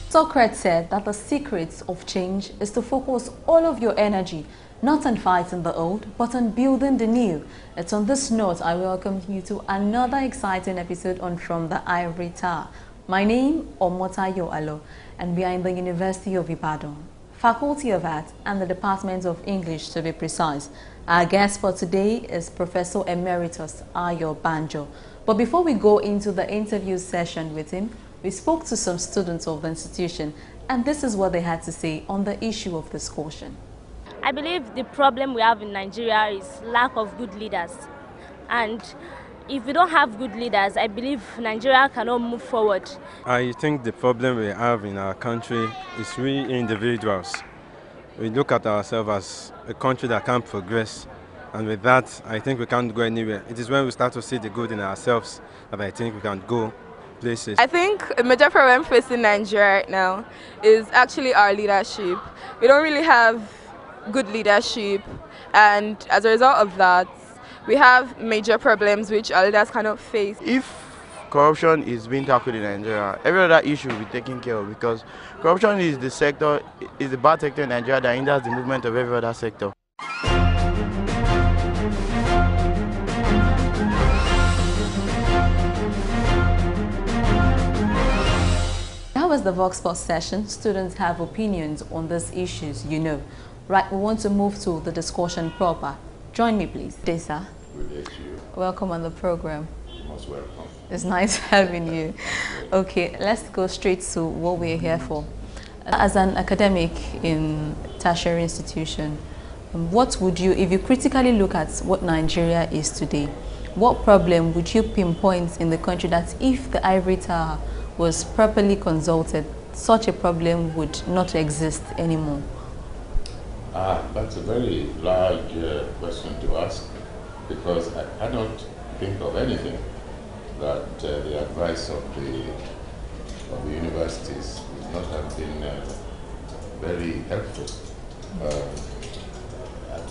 Socrates said that the secret of change is to focus all of your energy not on fighting the old, but on building the new. It's on this note I welcome you to another exciting episode on From the Ivory Tower. My name is Omotayo Alo, and we are in the University of Ibadan, Faculty of Art and the Department of English to be precise. Our guest for today is Professor Emeritus Ayo Banjo. But before we go into the interview session with him, we spoke to some students of the institution, and this is what they had to say on the issue of discussion. I believe the problem we have in Nigeria is lack of good leaders. And if we don't have good leaders, I believe Nigeria cannot move forward. I think the problem we have in our country is we individuals. We look at ourselves as a country that can't progress, and with that, I think we can't go anywhere. It is when we start to see the good in ourselves that I think we can go places. I think a major problem facing Nigeria right now is actually our leadership. We don't really have good leadership, and as a result of that, we have major problems which our leaders cannot face. If corruption is being tackled in Nigeria, every other issue will be taken care of, because corruption is the bad sector in Nigeria that hinders the movement of every other sector. That was the Vox Sports session. Students have opinions on these issues, you know. Right, we want to move to the discussion proper. Join me, please. Day, sir. Good day to you. Welcome on the program. Most welcome. It's nice having you. Okay, let's go straight to what we're here for. As an academic in tertiary institution, what would you, if you critically look at what Nigeria is today, what problem would you pinpoint in the country that if the Ivory Tower was properly consulted, such a problem would not exist anymore? That's a very large question to ask, because I cannot think of anything that the advice of the universities would not have been very helpful.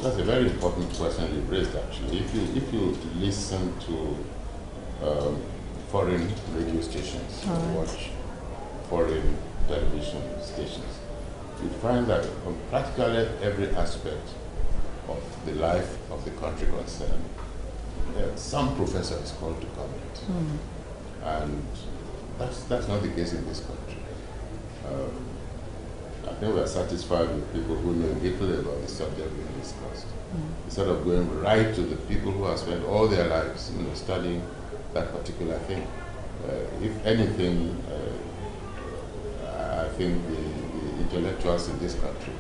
That's a very important question you raised, actually. If you listen to foreign radio stations, or watch foreign television stations, you find that on practically every aspect of the life of the country concerned, some professor is called to comment. And that's not the case in this country. I think we are satisfied with people who know little about the subject being discussed, instead of going right to the people who have spent all their lives studying that particular thing. If anything, I think the intellectuals in this country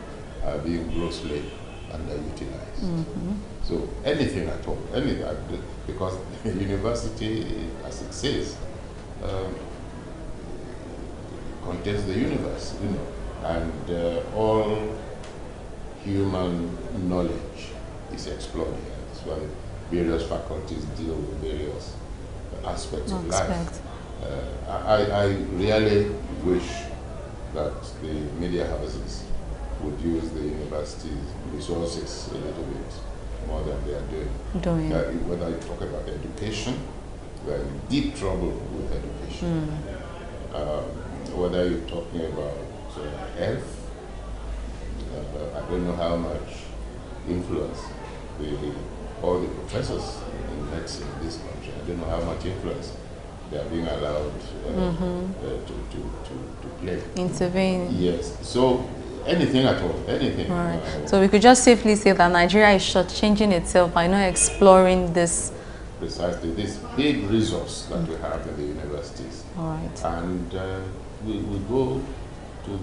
are being grossly underutilized. So anything at all, because the university, as it says, contains the universe, and all human knowledge is explored here. That's why various faculties deal with various aspects of life. I really wish that the media houses would use the university's resources a little bit more than they are doing. Whether you talk about education, we are in deep trouble with education. Whether you're talking about health, I don't know how much influence all the professors in medicine in this country, I don't know how much influence they are being allowed to play. Intervene. Yes. So anything at all, anything. All right. So we could just safely say that Nigeria is shortchanging itself by not exploring this. Precisely, this big resource that we have in the universities. All right. And we go to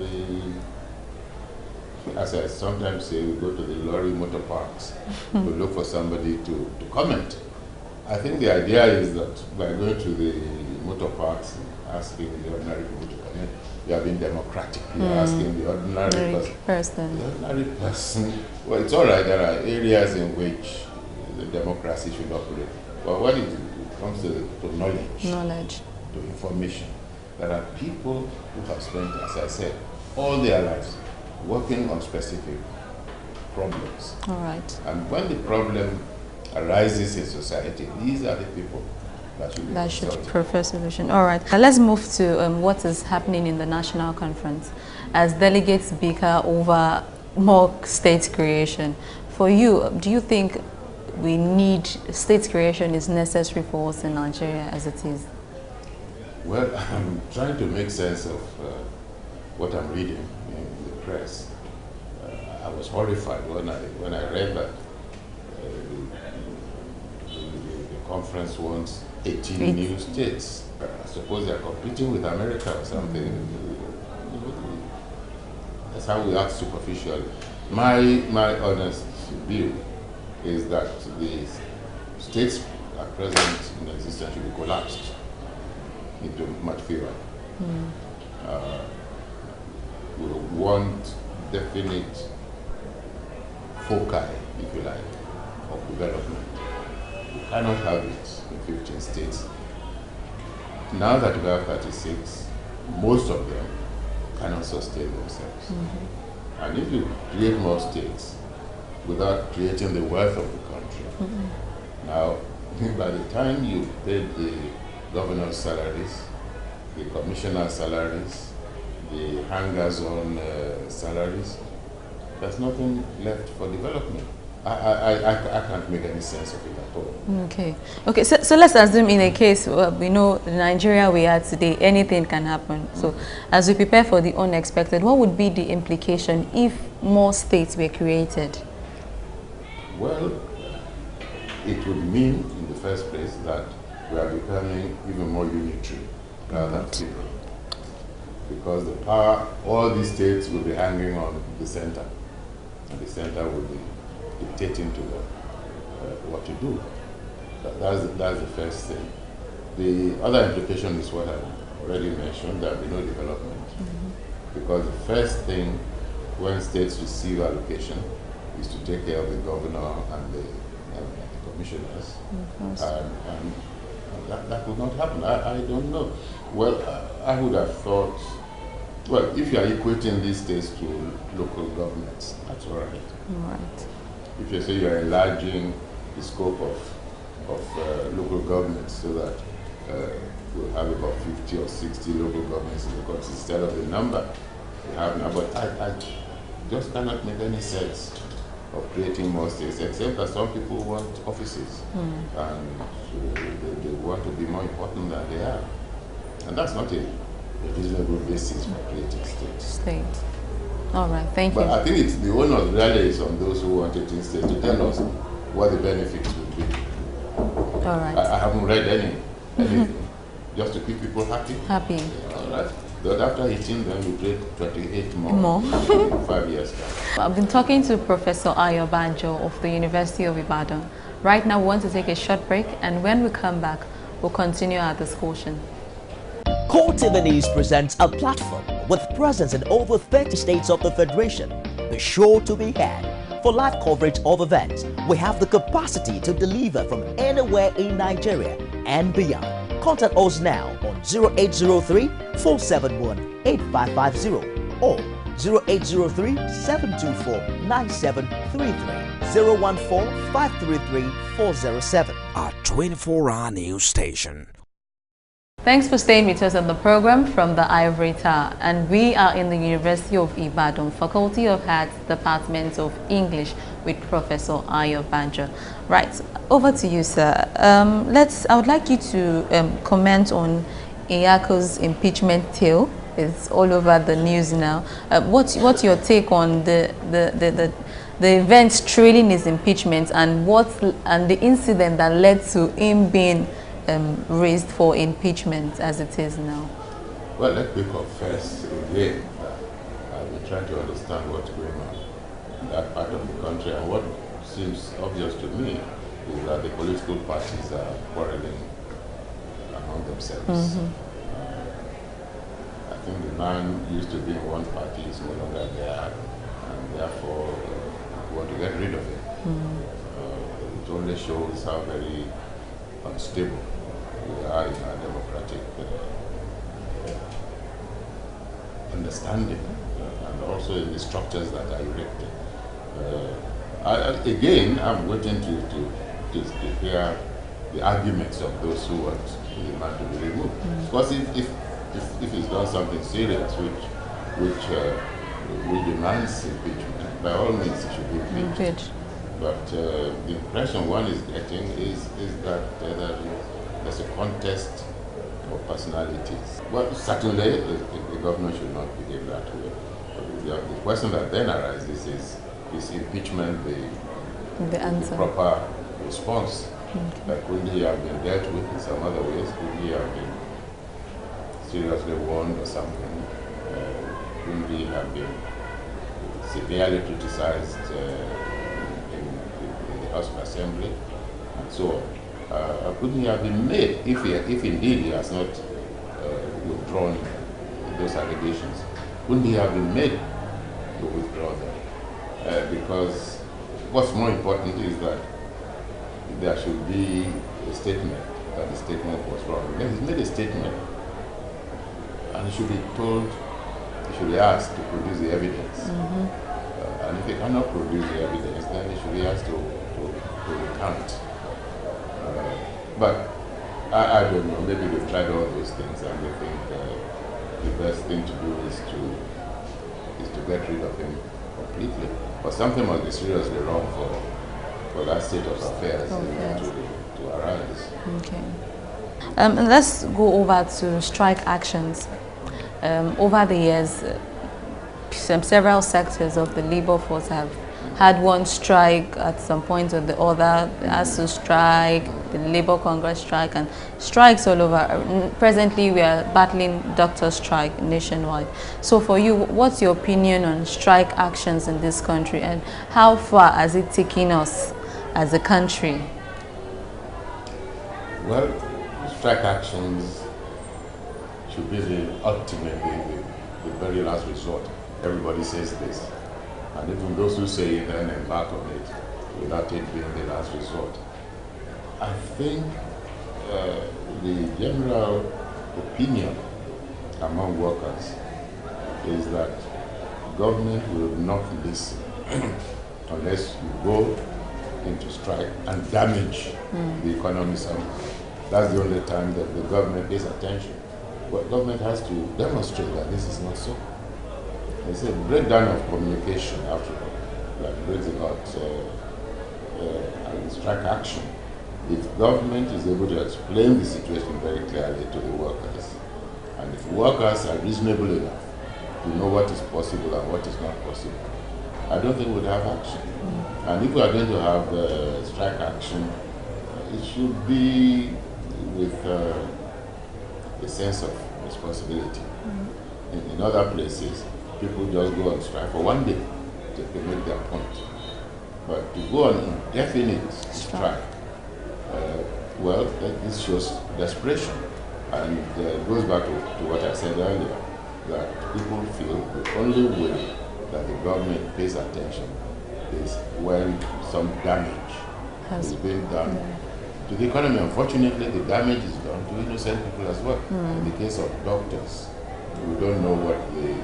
as I sometimes say, we go to the lorry motor parks to look for somebody to comment. I think the idea is that by going to the motor parks and asking the ordinary people to comment, you are being democratic. You are asking the ordinary person. The ordinary person. Well, it's all right. There are areas in which the democracy should operate. But when it comes to knowledge, to information, there are people who have spent, as I said, all their lives working on specific problems. All right. And when the problem arises in society, these are the people That should prefer solution. All right. Let's move to what is happening in the national conference as delegates bicker over more state creation. For you, do you think we need state creation is necessary for us in Nigeria as it is? Well, I'm trying to make sense of what I'm reading in the press. I was horrified when I read that the conference wants 18 new states. I suppose they're competing with America or something. That's how we act superficially. My honest view is that the states at present in existence should be collapsed into much fewer. We want definite foci, if you like, of development. We cannot have it in 15 states. Now that we have 36, most of them cannot sustain themselves. And if you create more states without creating the wealth of the country, now by the time you pay the governor's salaries, the commissioner's salaries, the hangers-on salaries, there's nothing left for development. I can't make any sense of it at all. Okay. So let's assume in a case we know the Nigeria we are today, anything can happen. So as we prepare for the unexpected, what would be the implication if more states were created? Well, it would mean in the first place that we are becoming even more unitary rather than federal. Because the power, all these states will be hanging on the center, and the center will be dictating to them what to do. That's the first thing. The other implication is what I already mentioned, there will be no development. Because the first thing when states receive allocation is to take care of the governor and the commissioners. And that will not happen. I don't know. Well, I would have thought, well, if you are equating these states to local governments, that's all right. Right. If you say you are enlarging the scope of local governments so that we'll have about 50 or 60 local governments in the country instead of the number we have now, but I just cannot make any sense of creating more states, except that some people want offices and they want to be more important than they are. And that's not a reasonable basis for creating states. All right, thank you. But I think it's the onus really is on those who want it instead to tell us what the benefits would be. All right. I haven't read anything, just to keep people happy. All right. But after 18, then we create 28 more. In 5 years. I've been talking to Professor Ayo Banjo of the University of Ibadan. Right now, we want to take a short break, and when we come back, we'll continue our discussion. Core TV News presents a platform with presence in over 30 states of the Federation. Be sure to be had. For live coverage of events, we have the capacity to deliver from anywhere in Nigeria and beyond. Contact us now on 0803 471 8550 or 0803 724 9733 014 533 407. Our 24-hour news station. Thanks for staying with us on the program from the Ivory Tower, and we are in the University of Ibadan, Faculty of Arts, Department of English, with Professor Ayo Banjo. Right, over to you, sir. I would like you to comment on Iyako's impeachment tale. It's all over the news now. What's your take on the events trailing his impeachment and the incident that led to him being raised for impeachment as it is now? Well, let me confess again that I've been trying to understand what's going on in that part of the country, and what seems obvious to me is that the political parties are quarreling among themselves. I think the man used to be in one party is no longer there, and therefore want to get rid of him. It only shows how very unstable we are in our democratic understanding, and also in the structures that are erected. Again, I'm waiting to hear the arguments of those who want the man to be removed. Because if he's done something serious which demands impeachment, by all means he should be impeached. But the impression one is getting is that there's a contest of personalities. Well, certainly the government should not behave that way. The question that then arises is impeachment the proper response? Could he have been dealt with in some other ways? Could he have been seriously warned or something? Could he have been severely criticized in the House of Assembly and so on? Could he have been made, if indeed he has not withdrawn those allegations, couldn't he have been made to withdraw them? Because what's more important is that there should be a statement that the statement was wrong. Then he's made a statement, and he should be told, he should be asked to produce the evidence. And if he cannot produce the evidence, then he should be asked to recant. But I don't know, maybe they've tried all those things and they think the best thing to do is to get rid of him completely. But something must be seriously wrong for that state of affairs to arise. Okay. Let's go over to strike actions. Over the years, several sectors of the labor force have had one strike at some point or the other. The ASU strike, the Labour Congress strike, and strikes all over. Presently, we are battling doctor strike nationwide. So for you, what's your opinion on strike actions in this country, and how far has it taken us as a country? Well, strike actions should be ultimately the very last resort. Everybody says this. And even those who say it then embark on it without it being the last resort. I think the general opinion among workers is that government will not listen unless you go into strike and damage the economy somehow. That's the only time that the government pays attention. But government has to demonstrate that this is not so. It's a breakdown of communication, after all, that brings about strike action. If government is able to explain the situation very clearly to the workers, and if workers are reasonable enough to know what is possible and what is not possible, I don't think we'll have action. And if we are going to have strike action, it should be with a sense of responsibility. In other places, people just go on strike for one day to make their point. But to go on indefinite strike, well, this shows desperation. And it goes back to what I said earlier, that people feel the only way that the government pays attention is when some damage is being done to the economy. Unfortunately, the damage is done to innocent people as well. In the case of doctors, we don't know what the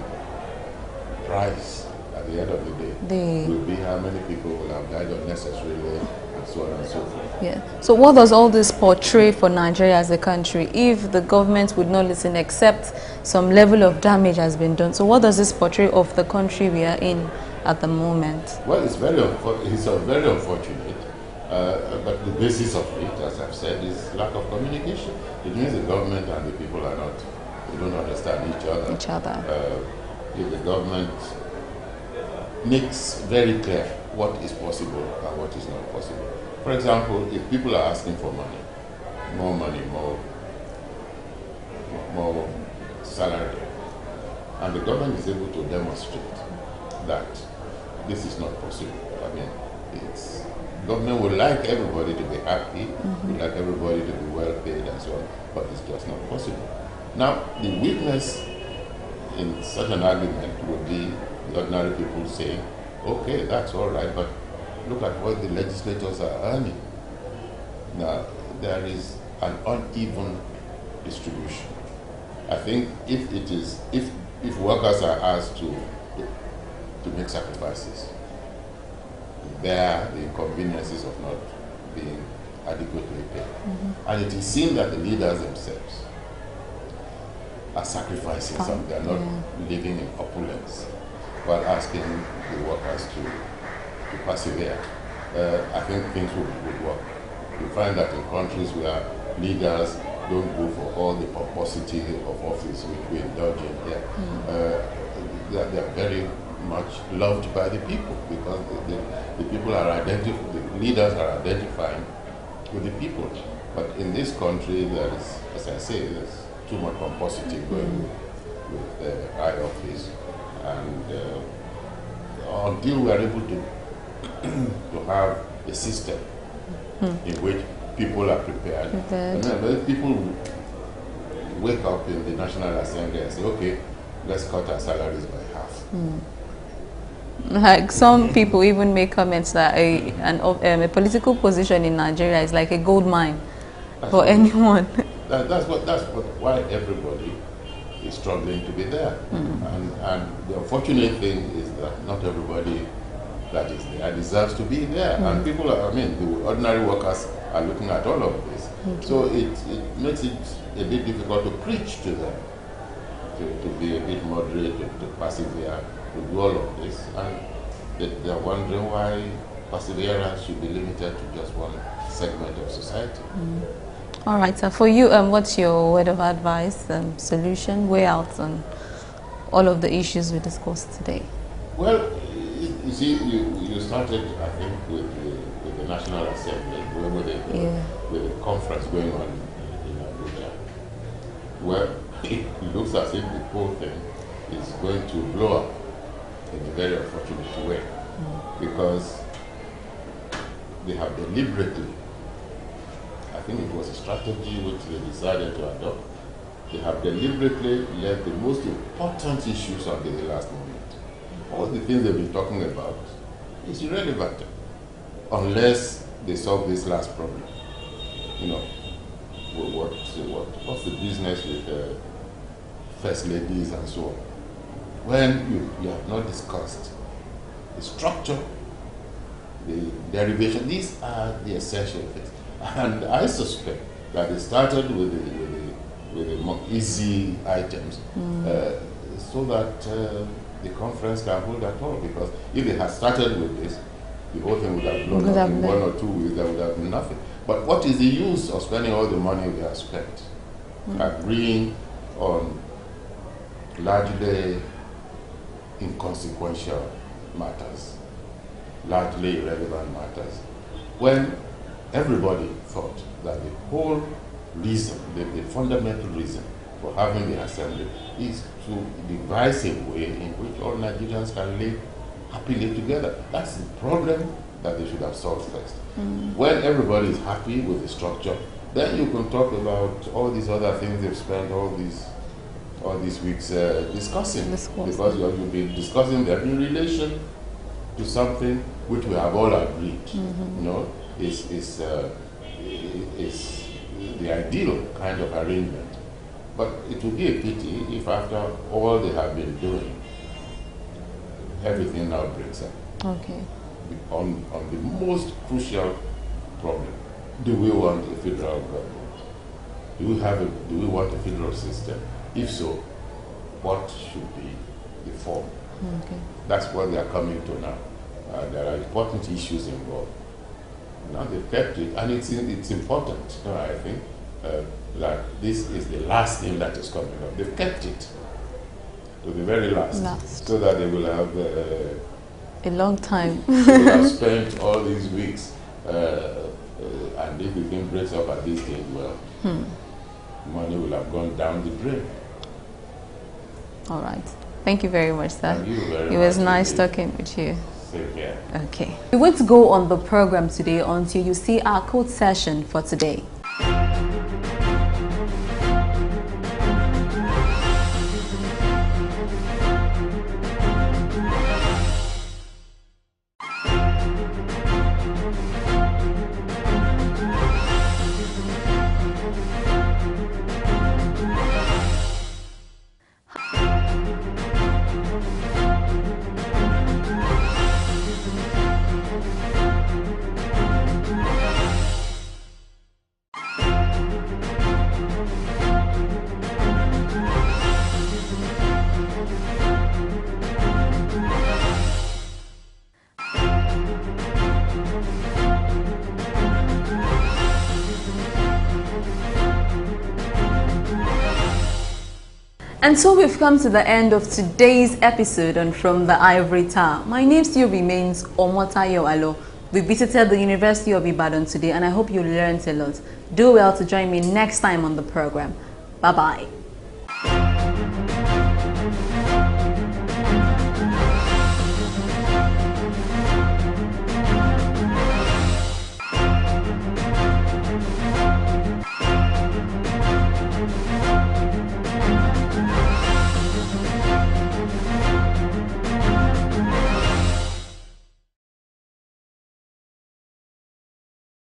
price at the end of the day will be, how many people will have died unnecessarily, and so on and so forth. Yeah. So what does all this portray for Nigeria as a country if the government would not listen except some level of damage has been done? So what does this portray of the country we are in at the moment? Well, it's very unfortunate. But the basis of it, as I've said, is lack of communication. It means the government and the people are not, they don't understand each other. If the government makes very clear what is possible and what is not possible. For example, if people are asking for money, more salary, and the government is able to demonstrate that this is not possible, I mean, government would like everybody to be happy, would like everybody to be well paid and so on, but it's just not possible. Now, the weakness in such an argument would be the ordinary people saying, okay, that's all right, but look at what the legislators are earning. Now, there is an uneven distribution. I think if workers are asked to make sacrifices, bear the inconveniences of not being adequately paid. And it is seen that the leaders themselves are sacrificing something. They are not living in opulence while asking the workers to persevere. I think things would work. You find that in countries where leaders don't go for all the pomposity of office which we indulge in here, they are very much loved by the people because the people are the leaders are identifying with the people. But in this country, there is, as I say, there's too much pomposity going with high office, and until we are able to have a system in which people are prepared. When people wake up in the National Assembly and say, okay, let's cut our salaries by half. Like some people even make comments that a political position in Nigeria is like a gold mine for anyone. That's why everybody is struggling to be there. And the unfortunate thing is that not everybody that is there deserves to be there. And people are, the ordinary workers are looking at all of this. So it makes it a bit difficult to preach to them, to be a bit moderate, to persevere, to do all of this. And they're wondering why perseverance should be limited to just one segment of society. All right, so for you, what's your word of advice, solution, way out on all of the issues we discussed today? Well, you see, you started, I think, with the National Assembly, with the conference going on in Abuja, where it looks as if the whole thing is going to blow up in a very unfortunate way, because they have deliberately, I think it was a strategy which they decided to adopt, they have deliberately left the most important issues until the last moment. All the things they've been talking about is irrelevant unless they solve this last problem. What's the business with first ladies and so on? When you have not discussed the structure, the derivation, these are the essential things. And I suspect that it started with the more easy items, so that the conference can hold at all. Because if they had started with this, the whole thing would have blown up in 1 or 2 weeks. There would have been nothing. But what is the use of spending all the money we have spent agreeing on largely inconsequential matters, largely irrelevant matters, when everybody thought that the whole reason, the fundamental reason for having the assembly is to devise a way in which all Nigerians can live happily together. That's the problem that they should have solved first. When everybody is happy with the structure, then you can talk about all these other things they've spent all these weeks discussing. Because you'll be discussing them in relation to something which we have all agreed, is the ideal kind of arrangement. But it would be a pity if after all they have been doing, everything now breaks up. Okay. On the most crucial problem, do we want a federal government? Do we want a federal system? If so, what should be the form? Okay. That's what they are coming to now. There are important issues involved. Now they've kept it, and it's important, I think, that this is the last thing that is coming up. They've kept it to the very last. So that they will have a long time. They will have spent all these weeks, and if the thing breaks up at this stage, well, money will have gone down the drain. All right. Thank you very much, sir. Thank you very much. It was nice talking with you. Same here. Okay. We won't go on the program today until you see our code session for today. And so we've come to the end of today's episode on From the Ivory Tower. My name still remains Omotayo Alo. We visited the University of Ibadan today and I hope you learned a lot. Do well to join me next time on the program. Bye-bye.